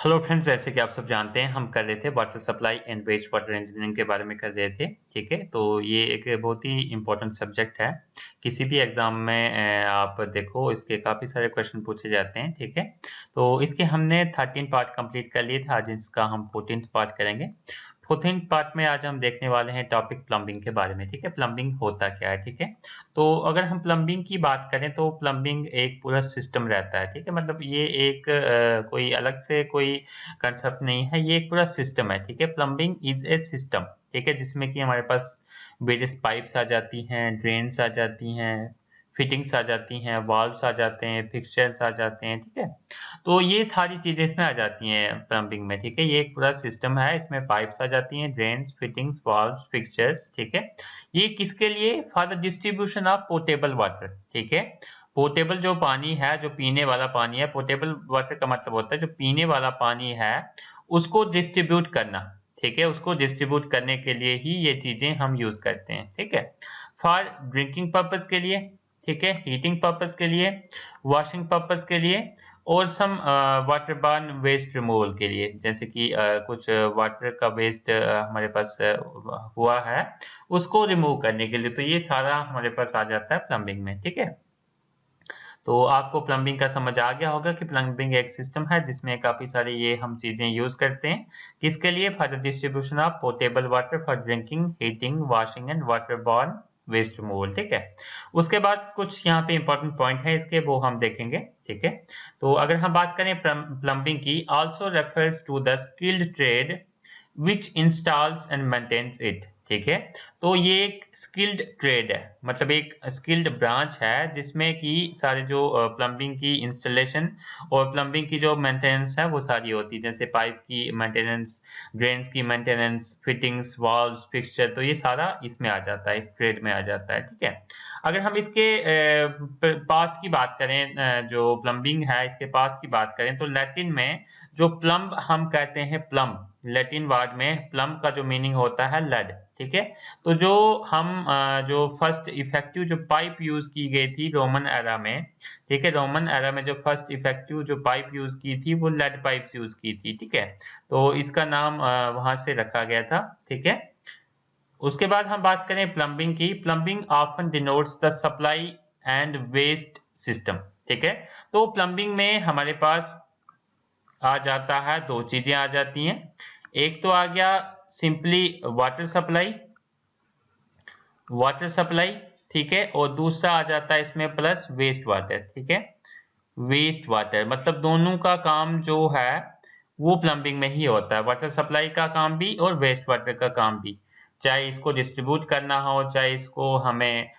Hello friends, जैसे कि आप सब जानते हैं हम कर रहे थे water supply and waste water engineering के बारे में कर रहे थे। ठीक है, तो ये एक बहुत ही इम्पोर्टेंट सब्जेक्ट है। किसी भी एग्जाम में आप देखो इसके काफ़ी सारे क्वेश्चन पूछे जाते हैं। ठीक है, तो इसके हमने 13 पार्ट कंप्लीट कर लिए थे। आज इसका हम 14th पार्ट करेंगे। 14th पार्ट में आज हम देखने वाले हैं टॉपिक प्लम्बिंग के बारे में। ठीक है, प्लम्बिंग होता क्या है। ठीक है, तो अगर हम प्लम्बिंग की बात करें तो प्लम्बिंग एक पूरा सिस्टम रहता है। ठीक है, मतलब ये एक कोई अलग से कोई कंसेप्ट नहीं है, ये एक पूरा सिस्टम है। ठीक है, प्लम्बिंग इज ए सिस्टम। ठीक है, जिसमें कि हमारे पास वेरियस पाइप्स आ जाती हैं, ड्रेन्स आ जाती हैं, फिटिंग्स आ जाती हैं, वाल्व्स आ जाते हैं, फिक्सचर्स आ जाते हैं। ठीक है, तो ये सारी चीजें इसमें आ जाती हैं प्लम्बिंग में। ठीक है, ये एक पूरा सिस्टम है, इसमें पाइप्स आ जाती हैं, ड्रेन्स, फिटिंग्स, वाल्व्स, फिक्सचर्स। ठीक है, ये किसके लिए? For the distribution of portable water. ठीक है, पोर्टेबल जो पानी है, जो पीने वाला पानी है, पोर्टेबल वाटर का मतलब होता है जो पीने वाला पानी है उसको डिस्ट्रीब्यूट करना। ठीक है, उसको डिस्ट्रीब्यूट करने के लिए ही ये चीजें हम यूज करते हैं। ठीक है, फॉर ड्रिंकिंग पर्पज के लिए, ठीक है, हीटिंग पर्पज के लिए, वॉशिंग पर्पज के लिए, और some water borne waste removal के लिए। जैसे कि कुछ वाटर का वेस्ट हमारे पास हुआ है, उसको रिमूव करने के लिए, तो ये सारा हमारे पास आ जाता है प्लम्बिंग में। ठीक है, तो आपको प्लम्बिंग का समझ आ गया होगा कि प्लम्बिंग एक सिस्टम है जिसमें काफी सारी ये हम चीजें यूज करते हैं। किसके लिए? For the distribution of portable water for drinking, heating, washing and water borne waste removal. ठीक है, उसके बाद कुछ यहाँ पे इंपॉर्टेंट पॉइंट है इसके, वो हम देखेंगे। ठीक है, तो अगर हम बात करें प्लम्बिंग की, also refers to the skilled trade which installs and maintains it. ठीक है, तो ये एक स्किल्ड ट्रेड है, मतलब एक स्किल्ड ब्रांच है जिसमें कि सारे जो प्लम्बिंग की इंस्टॉलेशन और प्लम्बिंग की जो मेंटेनेंस है वो सारी होती है। जैसे पाइप की मेंटेनेंस, ड्रेन्स की मेंटेनेंस, फिटिंग्स, वाल्व्स, फिक्सचर, तो ये सारा इसमें आ जाता है, इस ट्रेड में आ जाता है। ठीक है, अगर हम इसके पास्ट की बात करें, जो प्लम्बिंग है इसके पास्ट की बात करें, तो लैटिन में जो प्लम्ब हम कहते हैं, प्लम्ब लैटिन वर्ड में प्लम्ब का जो मीनिंग होता है लेड। ठीक है, तो जो हम जो फर्स्ट इफेक्टिव जो पाइप यूज की गई थी रोमन एरा में, ठीक है, रोमन एरा में जो फर्स्ट इफेक्टिव जो पाइप यूज की थी वो लेड पाइप्स यूज की थी। ठीक है, तो इसका नाम वहां से रखा गया था। ठीक है, उसके बाद हम बात करें प्लम्बिंग की, plumbing often denotes the supply and waste system. ठीक है, तो प्लम्बिंग में हमारे पास आ जाता है, दो चीजें आ जाती हैं। एक तो आ गया simply water supply, water supply. ठीक है, और दूसरा आ जाता है इसमें प्लस वेस्ट वाटर। ठीक है, वेस्ट वाटर मतलब दोनों का काम जो है वो प्लम्बिंग में ही होता है, वाटर सप्लाई का काम भी और वेस्ट वाटर का काम भी। चाहे इसको डिस्ट्रीब्यूट करना हो, चाहे इसको हमें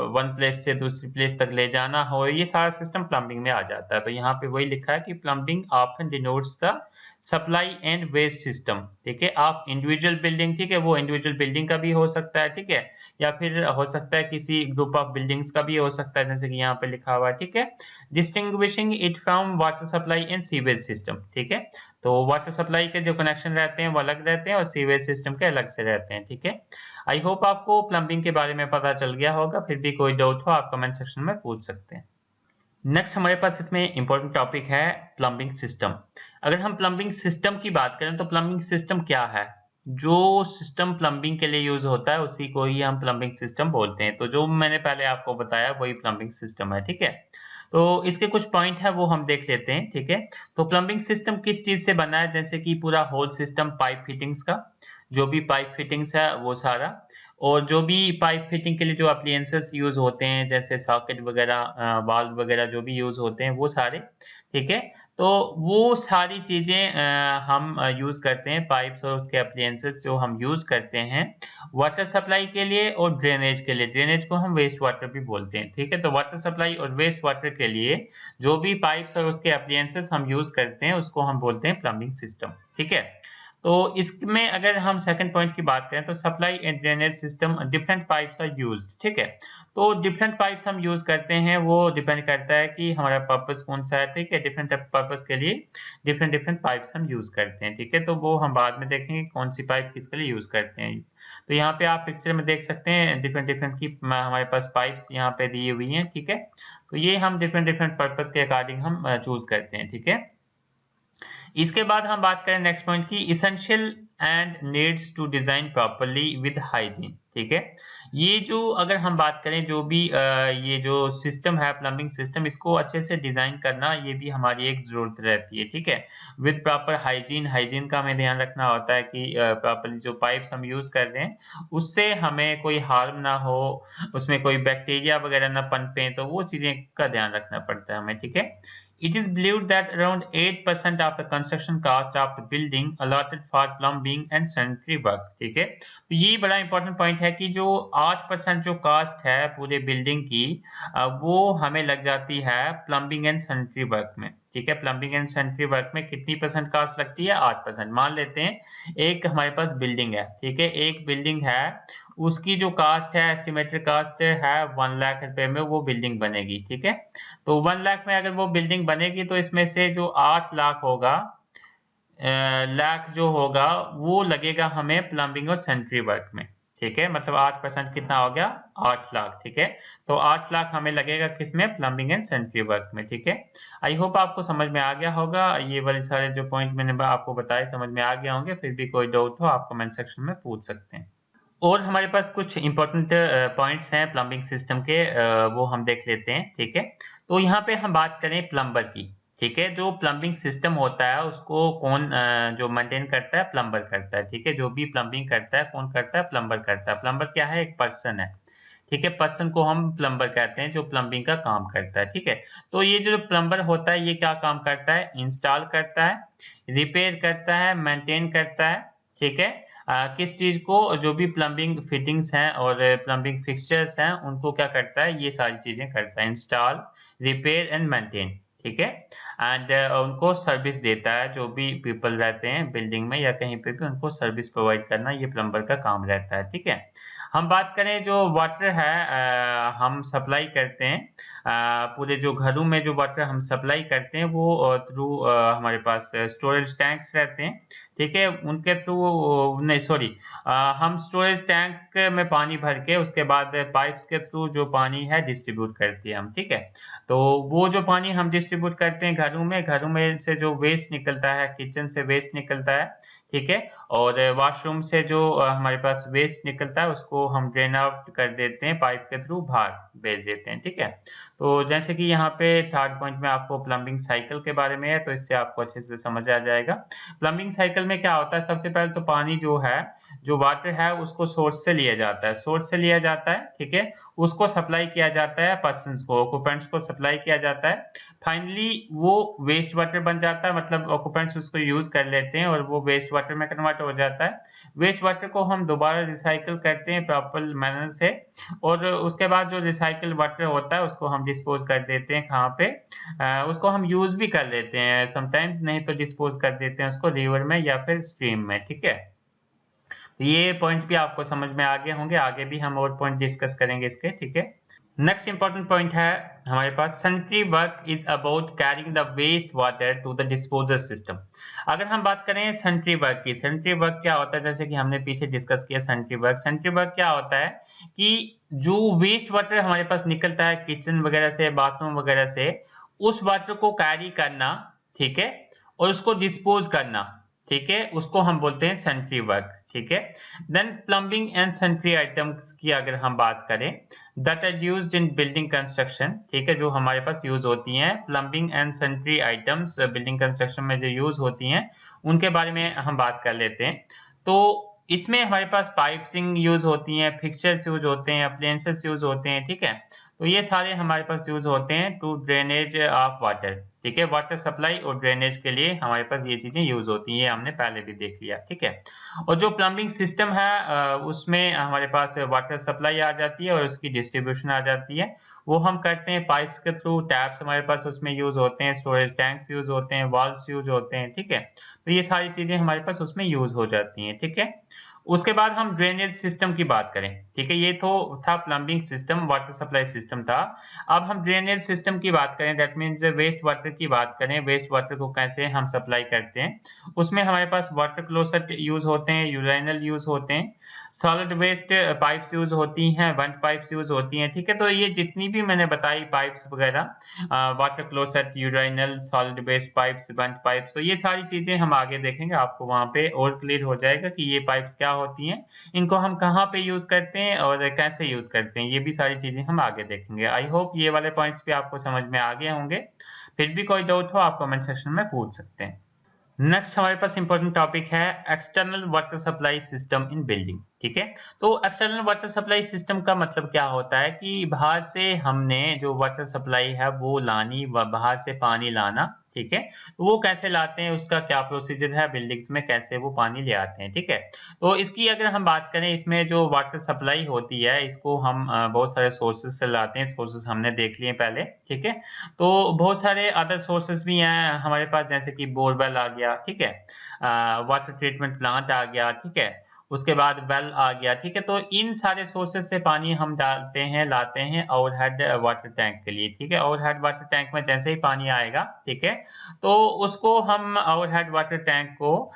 वन प्लेस से दूसरी प्लेस तक ले जाना हो, ये सारा सिस्टम प्लम्बिंग में आ जाता है। तो यहाँ पे वही लिखा है कि plumbing often denotes the supply and waste system. ठीक है, आप इंडिविजुअल बिल्डिंग, ठीक है, वो इंडिविजुअल बिल्डिंग का भी हो सकता है। ठीक है, या फिर हो सकता है किसी ग्रुप ऑफ बिल्डिंग्स का भी हो सकता है, जैसे कि यहाँ पे लिखा हुआ है। ठीक है, distinguishing it from water supply and sewage system. ठीक है, तो वाटर सप्लाई के जो कनेक्शन रहते हैं वो अलग रहते हैं और सीवेज सिस्टम के अलग से रहते हैं। ठीक है, आई होप आपको प्लम्बिंग के बारे में पता चल गया होगा। फिर भी कोई डाउट हो आप कमेंट सेक्शन में पूछ सकते हैं। नेक्स्ट हमारे पास इसमें इंपॉर्टेंट टॉपिक है प्लम्बिंग सिस्टम। अगर हम प्लम्बिंग सिस्टम की बात करें तो प्लम्बिंग सिस्टम क्या है? जो सिस्टम प्लम्बिंग के लिए यूज होता है उसी को ही हम प्लम्बिंग सिस्टम बोलते हैं। तो जो मैंने पहले आपको बताया वही प्लम्बिंग सिस्टम है। ठीक है, तो इसके कुछ पॉइंट है वो हम देख लेते हैं। ठीक है, तो प्लम्बिंग सिस्टम किस चीज से बना है? जैसे कि पूरा होल सिस्टम पाइप फिटिंग्स का, जो भी पाइप फिटिंग्स है वो सारा, और जो भी पाइप फिटिंग के लिए जो अप्लायंसेस यूज होते हैं जैसे सॉकेट वगैरह, वाल्व वगैरह जो भी यूज होते हैं वो सारे। ठीक है, तो वो सारी चीजें हम यूज करते हैं, पाइप्स और उसके अप्लायंसेस जो हम यूज करते हैं वाटर सप्लाई के लिए और ड्रेनेज के लिए। ड्रेनेज को हम वेस्ट वाटर भी बोलते हैं। ठीक है, तो वाटर सप्लाई और वेस्ट वाटर के लिए जो भी पाइप्स और उसके अप्लायंसेस हम यूज करते हैं उसको हम बोलते हैं प्लम्बिंग सिस्टम। ठीक है, तो इसमें अगर हम सेकंड पॉइंट की बात करें तो supply and drainage system different pipes are used. ठीक है, तो डिफरेंट पाइप्स हम यूज करते हैं, वो डिपेंड करता है कि हमारा पर्पस कौन सा है। ठीक है, डिफरेंट पर्पस के लिए डिफरेंट डिफरेंट पाइप्स हम यूज करते हैं। ठीक है, तो वो हम बाद में देखेंगे कौन सी पाइप किसके लिए यूज करते हैं। तो यहाँ पे आप पिक्चर में देख सकते हैं डिफरेंट डिफरेंट की हमारे पास पाइप्स यहाँ पे दी हुई हैं। ठीक है, तो ये हम डिफरेंट डिफरेंट पर्पस के अकॉर्डिंग हम चूज करते हैं। ठीक है, इसके बाद हम बात करें नेक्स्ट पॉइंट की, essential and needs to design properly with hygiene. ठीक है, ये जो अगर हम बात करें जो भी ये जो सिस्टम है प्लम्बिंग सिस्टम, इसको अच्छे से डिजाइन करना ये भी हमारी एक जरूरत रहती है। ठीक है, विद प्रॉपर हाइजीन, हाइजीन का हमें ध्यान रखना होता है कि प्रॉपरली जो पाइप्स हम यूज कर रहे हैं उससे हमें कोई हार्म ना हो, उसमें कोई बैक्टीरिया वगैरह ना पनपे, तो वो चीजें का ध्यान रखना पड़ता है हमें। ठीक है, it is believed that around 8% of the construction cost of the building allotted for plumbing and sanitary work। ठीक है, तो ये बड़ा इंपॉर्टेंट पॉइंट है कि जो 8% जो कास्ट है पूरे बिल्डिंग की वो हमें लग जाती है प्लम्बिंग एंड सैनिटरी वर्क में। ठीक है, प्लम्बिंग एंड सैनिटरी वर्क में कितनी परसेंट कास्ट लगती है? 8%। मान लेते हैं एक हमारे पास बिल्डिंग है, ठीक है, एक बिल्डिंग है, उसकी जो कास्ट है एस्टिमेटेड कास्ट है 1 लाख रुपए में वो बिल्डिंग बनेगी। ठीक है, तो 1 लाख में अगर वो बिल्डिंग बनेगी तो इसमें से जो 8 लाख होगा लाख जो होगा वो लगेगा हमें प्लम्बिंग और सैनिटरी वर्क में। ठीक है, मतलब 8% कितना हो गया? 8 लाख। ठीक है, तो 8 लाख हमें लगेगा किसमें? प्लम्बिंग एंड सैनिटरी वर्क में। ठीक है, आई होप आपको समझ में आ गया होगा, ये वाले सारे जो पॉइंट मैंने आपको बताए समझ में आ गए होंगे। फिर भी कोई डाउट हो आप कमेंट सेक्शन में पूछ सकते हैं। और हमारे पास कुछ इंपॉर्टेंट पॉइंट्स हैं प्लम्बिंग सिस्टम के, वो हम देख लेते हैं। ठीक है, तो यहाँ पे हम बात करें प्लम्बर की। ठीक है, जो प्लम्बिंग सिस्टम होता है उसको कौन जो मेंटेन करता है? प्लम्बर करता है। ठीक है, जो भी प्लम्बिंग करता है कौन करता है? प्लम्बर करता है। प्लम्बर क्या है? एक पर्सन है। ठीक है, पर्सन को हम प्लम्बर कहते हैं जो प्लम्बिंग का काम करता है। ठीक है, तो ये जो प्लम्बर होता है ये क्या काम करता है? इंस्टॉल करता है, रिपेयर करता है, मेंटेन करता है। ठीक है, किस चीज को? जो भी प्लम्बिंग फिटिंग्स हैं और प्लम्बिंग फिक्सचर्स हैं उनको क्या करता है? ये सारी चीजें करता है, इंस्टॉल, रिपेयर एंड मेंटेन। ठीक है, एंड उनको सर्विस देता है, जो भी पीपल रहते हैं बिल्डिंग में या कहीं पे भी उनको सर्विस प्रोवाइड करना ये प्लम्बर का काम रहता है। ठीक है, हम बात करें जो वाटर है हम सप्लाई करते हैं, पूरे जो घरों में जो वाटर हम सप्लाई करते हैं वो थ्रू हमारे पास स्टोरेज टैंक्स रहते हैं। ठीक है, उनके थ्रू नहीं सॉरी हम स्टोरेज टैंक में पानी भर के उसके बाद पाइप्स के थ्रू जो पानी है डिस्ट्रीब्यूट करते हैं हम। ठीक है, तो वो जो पानी हम डिस्ट्रीब्यूट करते हैं घरों में से जो वेस्ट निकलता है, किचन से वेस्ट निकलता है, ठीक है, और वॉशरूम से जो हमारे पास वेस्ट निकलता है उसको हम ड्रेन आउट कर देते हैं, पाइप के थ्रू बाहर भेज देते हैं। ठीक है, तो जैसे कि यहाँ पे थर्ड पॉइंट में आपको प्लम्बिंग साइकिल के बारे में है, तो इससे आपको अच्छे से समझ आ जाएगा। प्लम्बिंग साइकिल में क्या होता है? सबसे पहले तो पानी जो है, जो वाटर है उसको सोर्स से लिया जाता है, सोर्स से लिया जाता है। ठीक है, उसको सप्लाई किया जाता है पर्सन्स को, ऑक्यूपेंट्स को सप्लाई किया जाता है। फाइनली वो वेस्ट वाटर बन जाता है, मतलब ऑक्यूपेंट्स उसको यूज कर लेते हैं और वो वेस्ट वाटर में कन्वर्ट हो जाता है। वेस्ट वाटर को हम दोबारा रिसाइकिल करते हैं प्रॉपर मैनर से, और उसके बाद जो रिसाइकिल वाटर होता है उसको हम डिस्पोज कर देते हैं कहाँ पे? उसको हम यूज भी कर लेते हैं समटाइम्स, नहीं तो डिस्पोज कर देते हैं उसको रिवर में या फिर स्ट्रीम में। ठीक है, तो ये पॉइंट भी आपको समझ में आ गए होंगे, आगे भी हम और पॉइंट डिस्कस करेंगे इसके। ठीक है, नेक्स्ट इंपॉर्टेंट पॉइंट है हमारे पास, sanitary work is about carrying the waste water to the disposal system. अगर हम बात करें सैनिटरी वर्क की, सैनिटरी वर्क क्या होता है? जैसे कि हमने पीछे डिस्कस किया सैनिटरी वर्क क्या होता है कि जो वेस्ट वाटर हमारे पास निकलता है किचन वगैरह से, बाथरूम वगैरह से, उस वाटर को कैरी करना, ठीक है, और उसको डिस्पोज करना, ठीक है, उसको हम बोलते हैं सैनिटरी वर्क। ठीक है, then plumbing and sanitary items की अगर हम बात करें, that are used in building construction. ठीक है, जो हमारे पास यूज होती हैं plumbing and sanitary items building construction में जो यूज होती हैं उनके बारे में हम बात कर लेते हैं। तो इसमें हमारे पास पाइपिंग यूज होती हैं, फिक्सचर्स यूज होते हैं, अप्लायंसेस यूज होते हैं। ठीक है, तो ये सारे हमारे पास यूज होते हैं टू ड्रेनेज ऑफ वाटर। ठीक है, वाटर सप्लाई और ड्रेनेज के लिए हमारे पास ये चीजें यूज होती हैं, हमने पहले भी देख लिया। ठीक है, और जो प्लम्बिंग सिस्टम है उसमें हमारे पास वाटर सप्लाई आ जाती है और उसकी डिस्ट्रीब्यूशन आ जाती है, वो हम करते हैं पाइप्स के थ्रू, टैप्स हमारे पास उसमें यूज होते हैं, स्टोरेज टैंक्स यूज होते हैं, वाल्व्स यूज होते हैं। ठीक है, तो ये सारी चीजें हमारे पास उसमें यूज हो जाती हैं। ठीक है, उसके बाद हम ड्रेनेज सिस्टम की बात करें। ठीक है, ये तो था plumbing system, water supply system था। अब हम ड्रेनेज सिस्टम की बात करें, दैट मीन्स वेस्ट वाटर की बात करें, वेस्ट वाटर को कैसे हम सप्लाई करते हैं। उसमें हमारे पास वाटर क्लोसेट यूज होते हैं, यूरिनल यूज होते हैं। सॉलिड वेस्ट पाइप्स यूज़ होती हैं, बंट पाइप्स यूज़ होती हैं, ठीक है? तो ये जितनी भी मैंने बताई पाइप्स वगैरह water closet, urinal, solid waste pipes, vent pipes, तो ये सारी चीज़ें हम आगे देखेंगे, आपको वहाँ पे और क्लियर हो जाएगा कि ये पाइप्स क्या होती हैं, इनको हम कहाँ पे यूज़ करते हैं और कैसे यूज़ करते हैं, ये भी सारी चीज़ें हम आगे देखेंगे। आई होप ये वाले पॉइंट्स भी आपको समझ में आ गए होंगे। फिर भी कोई डाउट हो आप कमेंट सेक्शन में पूछ सकते हैं। नेक्स्ट हमारे पास इंपॉर्टेंट टॉपिक है external water supply system in building, ठीक है? तो एक्सटर्नल वाटर सप्लाई सिस्टम का मतलब क्या होता है कि बाहर से हमने जो वाटर सप्लाई है वो लानी, बाहर से पानी लाना, ठीक है? तो वो कैसे लाते हैं, उसका क्या प्रोसीजर है, बिल्डिंग्स में कैसे वो पानी ले आते हैं, ठीक है? तो इसकी अगर हम बात करें, इसमें जो वाटर सप्लाई होती है इसको हम बहुत सारे सोर्सेज से लाते हैं, सोर्सेज हमने देख लिए पहले, ठीक है? तो बहुत सारे अदर सोर्सेज भी हैं हमारे पास, जैसे कि बोरवेल आ गया, ठीक है? वाटर ट्रीटमेंट प्लांट आ गया, ठीक है? उसके बाद वेल आ गया, ठीक है? तो इन सारे सोर्सेज से पानी हम डालते हैं, लाते हैं ओवरहेड वाटर टैंक के लिए, ठीक है? ओवरहेड वाटर टैंक में जैसे ही पानी आएगा, ठीक है? तो उसको हम ओवरहेड वाटर टैंक को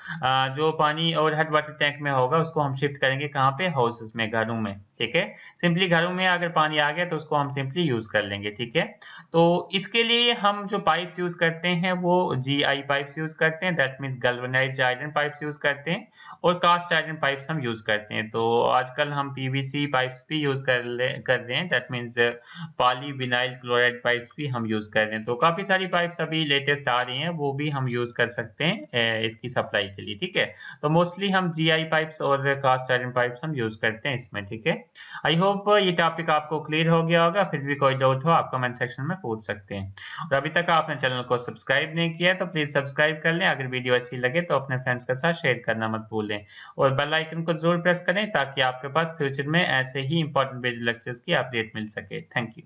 जो पानी ओवरहेड वाटर टैंक में होगा उसको हम शिफ्ट करेंगे कहाँ पे? हाउसेस में, घरों में, ठीक है? सिंपली घरों में अगर पानी आ गया तो उसको हम सिंपली यूज़ कर लेंगे, ठीक है? तो इसके लिए हम जो पाइप्स यूज़ करते हैं वो जीआई पाइप्स यूज़ करते हैं, that means galvanised iron pipes use करते हैं और कास्ट आयरन पाइप्स हम यूज़ करते हैं। तो आजकल हम पीवीसी पाइप्स भी यूज़ कर रहे हैं, that means polyvinyl chloride pipes भी हम यूज़ कर रहे हैं। तो काफ़ी सारी पाइप्स अभी लेटेस्ट आ रही हैं, वो भी हम यूज़ कर सकते हैं इसकी सप्लाई के लिए, ठीक है? तो मोस्टली हम जीआई पाइप्स और कास्ट आयरन पाइप्स हम यूज़ करते हैं इसमें, ठीक है? आई होप ये टॉपिक आपको क्लियर हो गया होगा, फिर भी कोई डाउट हो आप कमेंट सेक्शन में पूछ सकते हैं। और अभी तक आपने चैनल को सब्सक्राइब नहीं किया है तो प्लीज़ सब्सक्राइब कर लें, अगर वीडियो अच्छी लगे तो अपने फ्रेंड्स के साथ शेयर करना मत भूलें और बेल आइकन को ज़रूर प्रेस करें ताकि आपके पास फ्यूचर में ऐसे ही इंपॉर्टेंट वीडियो लेक्चर्स की अपडेट मिल सके। Thank you.